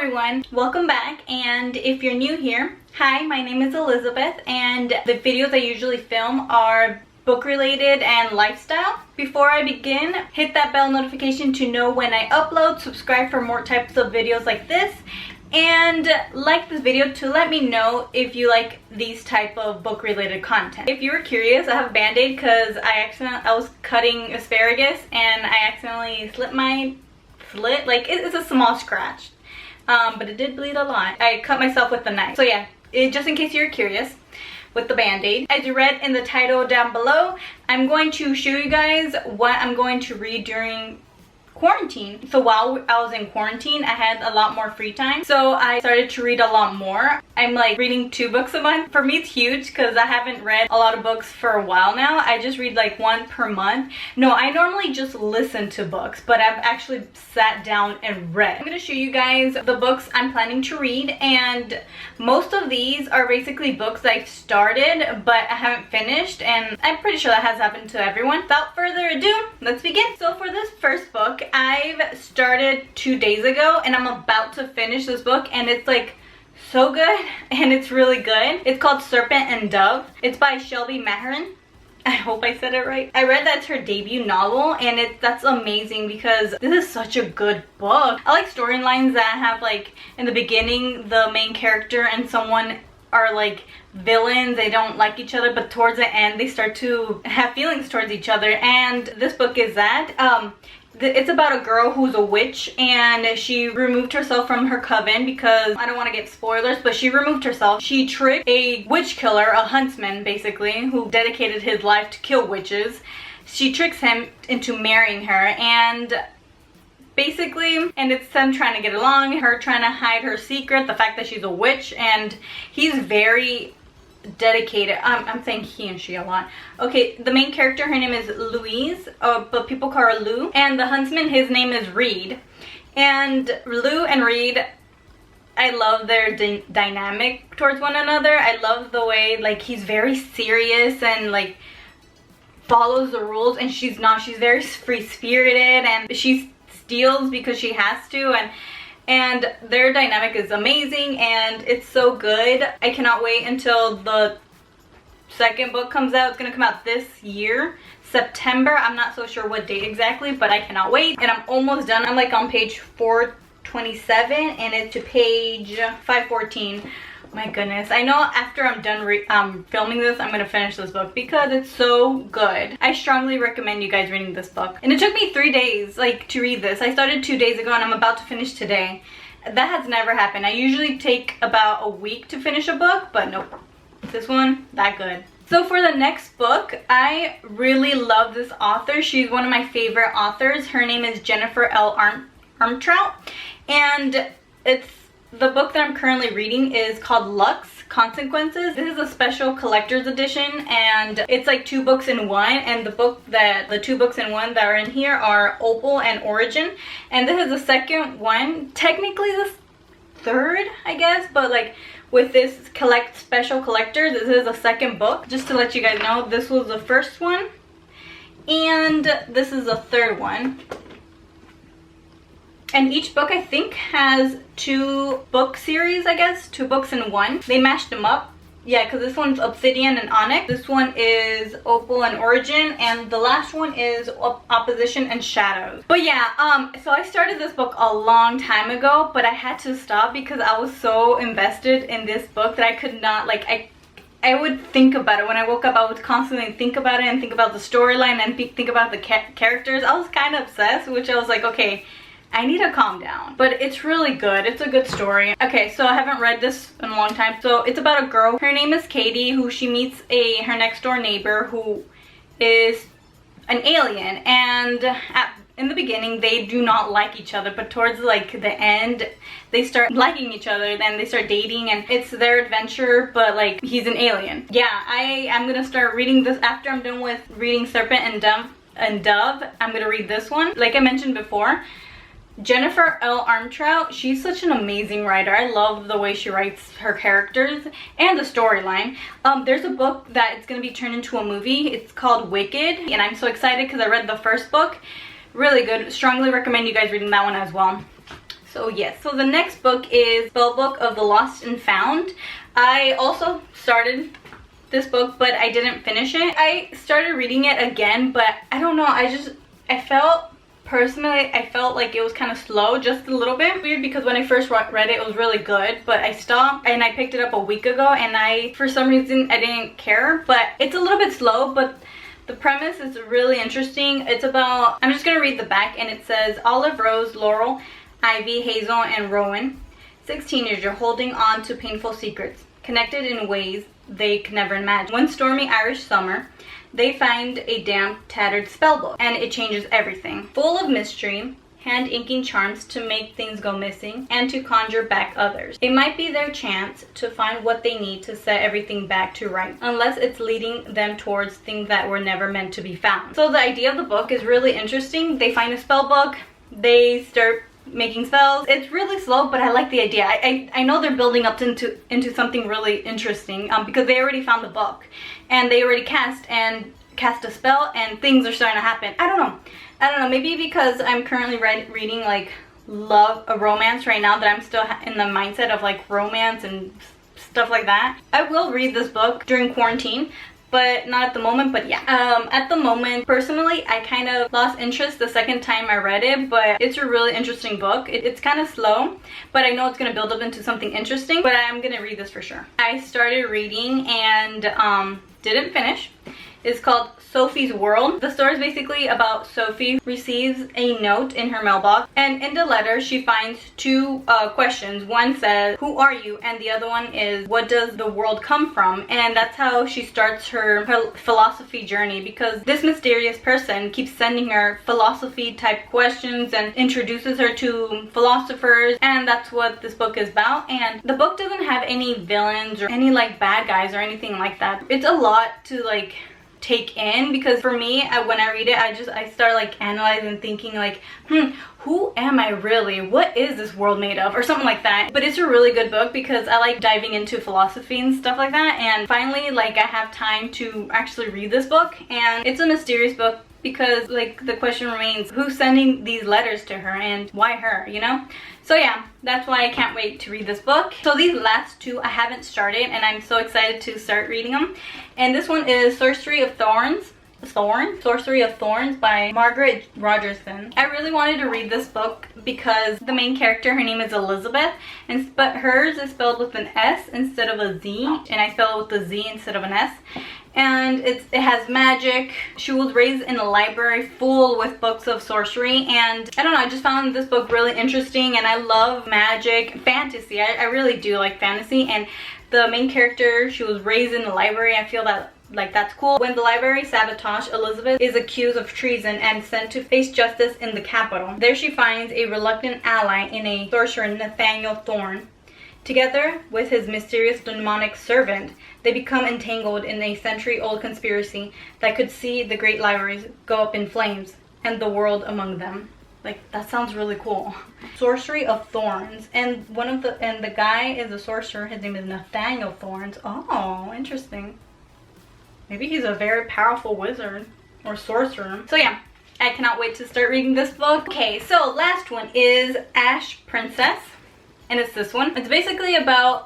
everyone, welcome back. And if you're new here, hi, my name is Elizabeth, and the videos I usually film are book related and lifestyle. Before I begin, hit that bell notification to know when I upload, subscribe for more types of videos like this, and like this video to let me know if you like these type of book related content. If you were curious, I have a band-aid because I was cutting asparagus and I accidentally slit, like it's a small scratch, but it did bleed a lot. I cut myself with the knife. So yeah, just in case you're curious, with the band-aid. As you read in the title down below, I'm going to show you guys what I'm going to read during quarantine. So while I was in quarantine, I had a lot more free time, so I started to read a lot more. I'm like reading 2 books a month. For me, it's huge because I haven't read a lot of books for a while now. I just read like 1 per month. No, I normally just listen to books, but I've actually sat down and read. I'm going to show you guys the books I'm planning to read, and most of these are basically books that I've started but I haven't finished, and I'm pretty sure that has happened to everyone. Without further ado, let's begin. So for this first book, I've started 2 days ago and I'm about to finish this book, and it's like so good and it's really good. It's called Serpent and Dove. It's by Shelby Maherin. I hope I said it right. I read that's her debut novel, and that's amazing because this is such a good book. I like storylines that have, like, in the beginning the main character and someone are like villains, they don't like each other, but towards the end they start to have feelings towards each other, and this book is that. It's about a girl who's a witch, and she removed herself from her coven because, I don't want to get spoilers, but she removed herself. She tricked a witch killer, a huntsman basically, who dedicated his life to kill witches. She tricks him into marrying her, and basically, and it's them trying to get along, her trying to hide her secret, the fact that she's a witch, and he's very dedicated. I'm saying he and she a lot. Okay, the main character, her name is Louise, but people call her Lou, and the huntsman, his name is Reed. And Lou and Reed, I love their dynamic towards one another. I love the way, like, he's very serious and like follows the rules, and she's not. She's very free-spirited, and she steals because she has to, and their dynamic is amazing and it's so good. I cannot wait until the second book comes out. It's gonna come out this year, September. I'm not so sure what date exactly, but I cannot wait. And I'm almost done. I'm like on page 427 and it's to page 514. My goodness, I know after I'm done filming this, I'm gonna finish this book because it's so good. I strongly recommend you guys reading this book. And it took me 3 days like to read this. I started 2 days ago and I'm about to finish today. That has never happened. I usually take about a week to finish a book, but nope. This one, that good. So for the next book, I really love this author. She's one of my favorite authors. Her name is Jennifer L. Armentrout, and the book that I'm currently reading is called Lux Consequences. This is a special collector's edition, and it's like 2 books in one, and the 2 books in one that are in here are Opal and Origin, and this is the second one, technically the third, I guess, but like with this special collector, this is the second book. Just to let you guys know, this was the first one and this is the third one. And each book, I think, has 2 book series, I guess. 2 books in one. They mashed them up. Yeah, because this one's Obsidian and Onyx. This one is Opal and Origin. And the last one is Opposition and Shadows. But yeah, so I started this book a long time ago, but I had to stop because I was so invested in this book that I could not, like, I would think about it. When I woke up, I would constantly think about it and think about the storyline and think about the characters. I was kind of obsessed, which I was like, okay, I need to calm down. But it's really good. It's a good story. Okay, so I haven't read this in a long time. So it's about a girl. Her name is Katie, who she meets her next door neighbor who is an alien. And in the beginning, they do not like each other. But towards like the end, they start liking each other. Then they start dating, and it's their adventure, but like he's an alien. Yeah, I'm gonna start reading this after I'm done with reading Serpent and Dove. I'm gonna read this one. Like I mentioned before, Jennifer L. Armentrout, she's such an amazing writer. I love the way she writes her characters and the storyline. There's a book that it's going to be turned into a movie. It's called Wicked, and I'm so excited because I read the first book. Really good. Strongly recommend you guys reading that one as well. So yes, so the next book is Spellbook of the Lost and Found. I also started this book, but I didn't finish it. I started reading it again, but I don't know, I felt like it was kind of slow, just a little bit. Weird, because when I first read it, it was really good, but I stopped and I picked it up a week ago, and for some reason, I didn't care. But it's a little bit slow, but the premise is really interesting. It's about, I'm just gonna read the back, and it says, Olive, Rose, Laurel, Ivy, Hazel, and Rowan, 6 teenagers holding on to painful secrets, connected in ways they could never imagine. One stormy Irish summer, they find a damp, tattered spellbook, and it changes everything. Full of mystery, hand-inking charms to make things go missing and to conjure back others. It might be their chance to find what they need to set everything back to right, unless it's leading them towards things that were never meant to be found. So the idea of the book is really interesting. They find a spellbook, they start making spells. It's really slow, but I like the idea. I know they're building up into something really interesting, because they already found the book and they already cast a spell, and things are starting to happen. I don't know, maybe because I'm currently reading like a romance right now, that I'm still in the mindset of like romance and stuff like that. I will read this book during quarantine, but not at the moment. But yeah, at the moment, personally, I kind of lost interest the second time I read it, but it's a really interesting book. It's kind of slow, but I know it's going to build up into something interesting, but I'm going to read this for sure. I started reading and didn't finish. It's called Sophie's World. The story is basically about Sophie receives a note in her mailbox, and in the letter she finds 2 questions. One says, "Who are you?" and the other one is, "What does the world come from?" And that's how she starts her philosophy journey, because this mysterious person keeps sending her philosophy type questions and introduces her to philosophers, and that's what this book is about. And the book doesn't have any villains or any like bad guys or anything like that. It's a lot to like take in, because for me, when I read it, I start like analyzing, thinking like, who am I really? What is this world made of? Or something like that. But it's a really good book, because I like diving into philosophy and stuff like that. And finally, like, I have time to actually read this book. And it's a mysterious book, because like the question remains, who's sending these letters to her and why her, you know? So yeah, that's why I can't wait to read this book. So these last 2 I haven't started, and I'm so excited to start reading them. And this one is Sorcery of Sorcery of Thorns by Margaret Rogerson. I really wanted to read this book because the main character, her name is Elizabeth, but hers is spelled with an S instead of a Z, and I spell it with a Z instead of an S. And it has magic. She was raised in a library full with books of sorcery, and I don't know, I just found this book really interesting, and I love magic, fantasy. I really do like fantasy, and the main character, she was raised in the library. I feel that like that's cool. When the library sabotage, Elizabeth is accused of treason and sent to face justice in the capital. There she finds a reluctant ally in a sorcerer, Nathaniel Thorn. Together with his mysterious demonic servant, they become entangled in a century-old conspiracy that could see the great libraries go up in flames and the world among them. Like, that sounds really cool. Sorcery of Thorns, and the guy is a sorcerer. His name is Nathaniel Thorns. Oh, interesting. Maybe he's a very powerful wizard or sorcerer. So yeah, I cannot wait to start reading this book. Okay, so last one is Ash Princess. And it's this one. It's basically about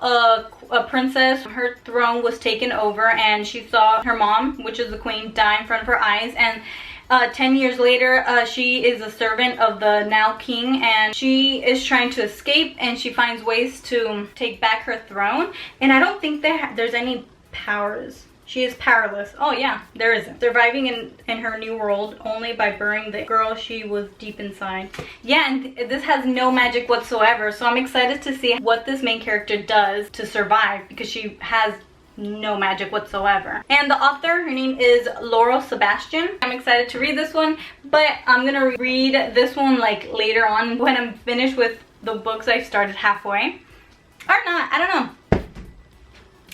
a princess. Her throne was taken over, and she saw her mom, which is the queen, die in front of her eyes. And 10 years later, she is a servant of the now king, and she is trying to escape, and she finds ways to take back her throne. And I don't think there's any powers. She is powerless. Oh yeah, there isn't. Surviving in her new world only by burying the girl she was deep inside. Yeah, and this has no magic whatsoever. So I'm excited to see what this main character does to survive, because she has no magic whatsoever. And the author, her name is Laurel Sebastian. I'm excited to read this one, but I'm gonna read this one like later on when I'm finished with the books I started halfway. Or not, I don't know.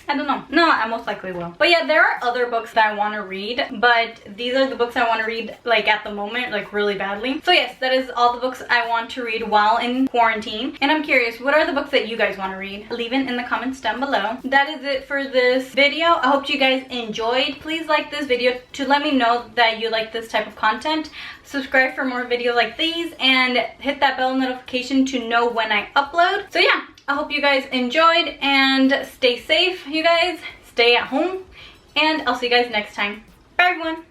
I don't know. No, I most likely will. But yeah, there are other books that I want to read, but these are the books I want to read like at the moment, like really badly. So yes, that is all the books I want to read while in quarantine. And I'm curious, what are the books that you guys want to read? Leave it in the comments down below. That is it for this video. I hope you guys enjoyed. Please like this video to let me know that you like this type of content. Subscribe for more videos like these and hit that bell notification to know when I upload. So yeah, I hope you guys enjoyed and stay safe, you guys. Stay at home and I'll see you guys next time. Bye everyone.